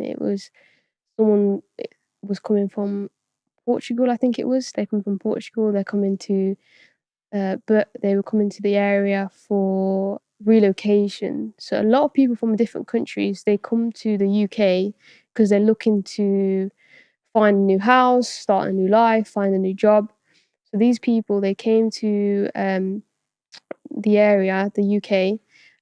It was someone was coming from Portugal, I think it was. They come from Portugal. But they were coming to the area for relocation. So a lot of people from different countries, they come to the UK because they're looking to find a new house, start a new life, find a new job. So these people, they came to the area, the UK,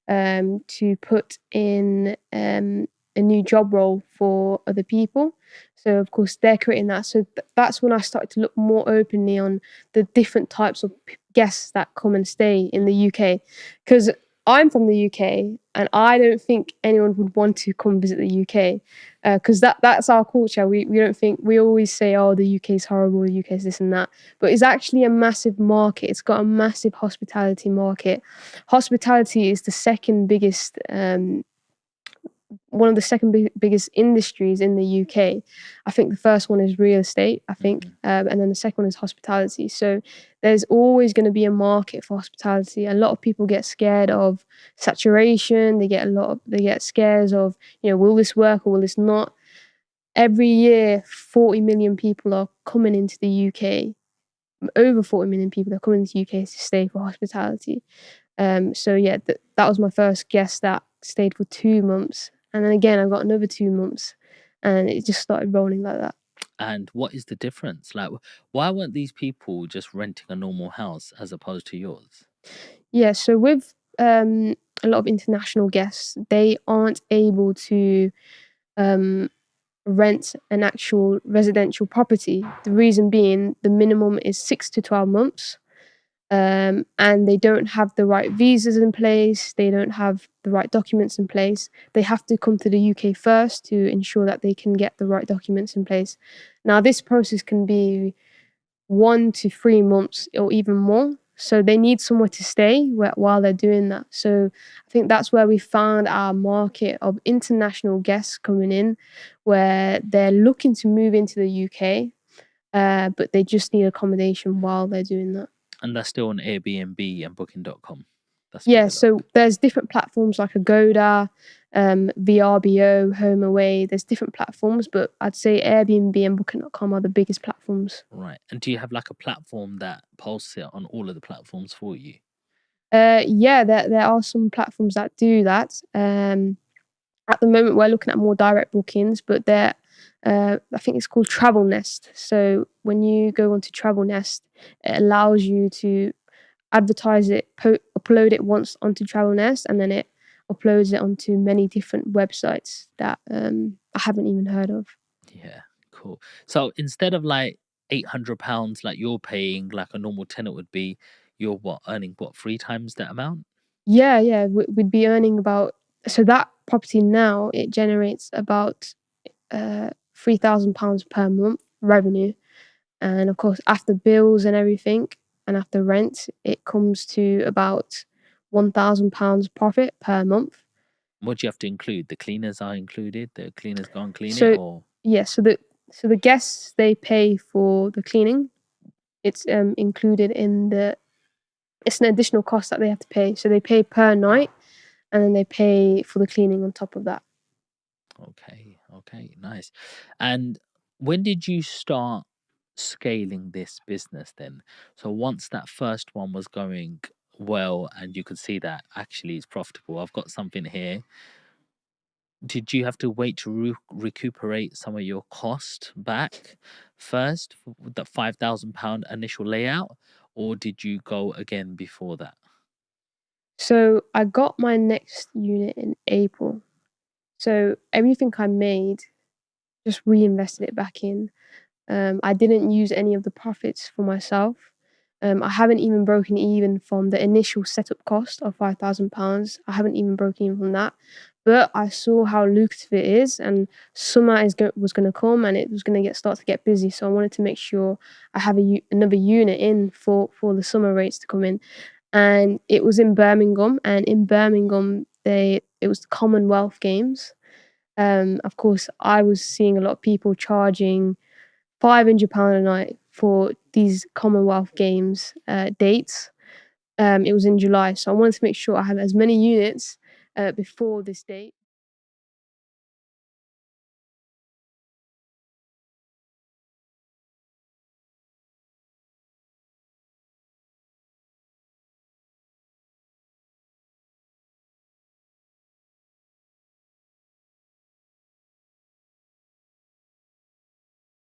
to put in a new job role for other people. So of course they're creating that. So that's when I started to look more openly on the different types of guests that come and stay in the UK. Because I'm from the UK, and I don't think anyone would want to come visit the UK, because that's our culture. We don't think, we always say, oh, the UK is horrible, the UK is this and that, but it's actually a massive market. It's got a massive hospitality market. Hospitality is the second biggest, one of the second biggest industries in the UK. I think the first one is real estate, I think, and then the second one is hospitality. So there's always going to be a market for hospitality. A lot of people get scared of saturation. They get scares of, will this work or will this not? Every year, 40 million people are coming into the UK. Over 40 million people are coming into the UK to stay for hospitality. So yeah, that was my first guest that stayed for 2 months. And then again, I got another 2 months, and it just started rolling like that. And what is the difference? Like, why weren't these people just renting a normal house as opposed to yours? Yeah, so with a lot of international guests, they aren't able to rent an actual residential property. The reason being, the minimum is 6 to 12 months. And they don't have the right visas in place, they don't have the right documents in place. They have to come to the UK first to ensure that they can get the right documents in place. Now, this process can be 1 to 3 months or even more. So they need somewhere to stay while they're doing that. So I think that's where we found our market of international guests coming in, where they're looking to move into the UK, but they just need accommodation while they're doing that. And that's still on Airbnb and Booking.com. Yeah, so there's different platforms like Agoda, VRBO, HomeAway. There's different platforms, but I'd say Airbnb and Booking.com are the biggest platforms. Right. And do you have like a platform that posts it on all of the platforms for you? Yeah, there are some platforms that do that. At the moment, we're looking at more direct bookings, but I think it's called Travel Nest. So when you go onto Travel Nest, it allows you to advertise it, upload it once onto Travel Nest, and then it uploads it onto many different websites that I haven't even heard of. Yeah, cool. So instead of like £800 like you're paying like a normal tenant would be, you're earning 3 times that amount? Yeah, we'd be earning about, so that property now, it generates about £3,000 per month revenue, and of course after bills and everything, and after rent, it comes to about £1,000 profit per month. What do you have to include? The cleaners are included? The cleaners go and clean it, So or? yeah, so the guests, they pay for the cleaning. It's included in it's an additional cost that they have to pay. So they pay per night, and then they pay for the cleaning on top of that. Okay, nice. And when did you start scaling this business then? So once that first one was going well and you could see that actually it's profitable, I've got something here. Did you have to wait to recuperate some of your cost back first with the £5,000 initial layout, or did you go again before that? So I got my next unit in April. So everything I made, just reinvested it back in. I didn't use any of the profits for myself. I haven't even broken even from the initial setup cost of £5,000. I haven't even broken even from that. But I saw how lucrative it is, and summer was going to come, and it was going to start to get busy. So I wanted to make sure I have another unit in for the summer rates to come in. And it was in Birmingham, and in Birmingham, it was the Commonwealth Games. Of course, I was seeing a lot of people charging £500 a night for these Commonwealth Games dates. It was in July, so I wanted to make sure I have as many units before this date.